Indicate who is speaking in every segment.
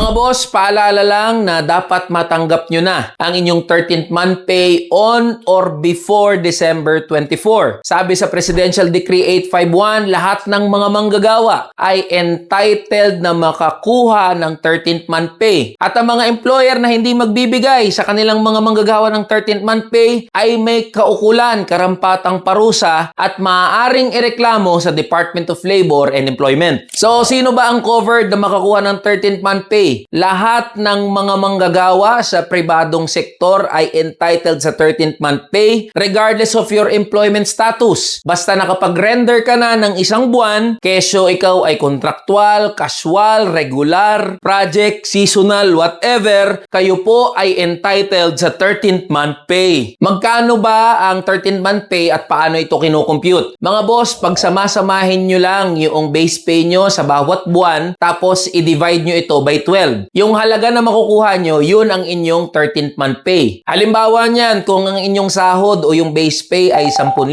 Speaker 1: Mga boss, paalala lang na dapat matanggap nyo na ang inyong 13th month pay on or before December 24. Sabi sa Presidential Decree 851, lahat ng mga manggagawa ay entitled na makakuha ng 13th month pay. At ang mga employer na hindi magbibigay sa kanilang mga manggagawa ng 13th month pay ay may kaukulan, karampatang parusa at maaaring ireklamo sa Department of Labor and Employment. So, sino ba ang covered na makakuha ng 13th month pay? Lahat ng mga manggagawa sa pribadong sektor ay entitled sa 13th month pay regardless of your employment status. Basta nakapag-render ka na ng isang buwan, kesyo ikaw ay kontraktual, casual, regular, project, seasonal, whatever, kayo po ay entitled sa 13th month pay. Magkano ba ang 13th month pay at paano ito kinukompute? Mga boss, pagsamasamahin nyo lang yung base pay nyo sa bawat buwan tapos i-divide nyo ito by 12. Yung halaga na makukuha nyo, yun ang inyong 13th month pay. Halimbawa niyan, kung ang inyong sahod o yung base pay ay 10,000,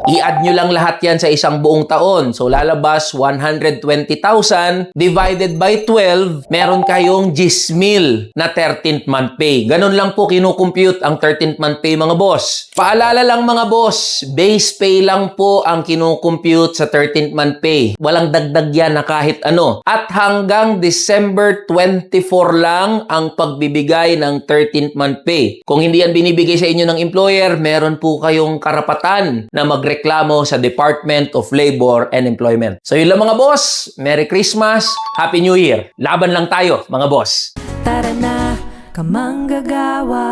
Speaker 1: i-add nyo lang lahat yan sa isang buong taon. So lalabas 120,000 divided by 12, meron kayong 10,000 na 13th month pay. Ganun lang po kinukompute ang 13th month pay mga boss. Paalala lang mga boss, base pay lang po ang kinukompute sa 13th month pay. Walang dagdag yan na kahit ano. At hanggang December 24 lang ang pagbibigay ng 13th month pay. Kung hindi yan binibigay sa inyo ng employer, meron po kayong karapatan na magreklamo sa Department of Labor and Employment. So yun lang mga boss, Merry Christmas, Happy New Year. Laban lang tayo mga boss.
Speaker 2: Tara na, kamanggagawa.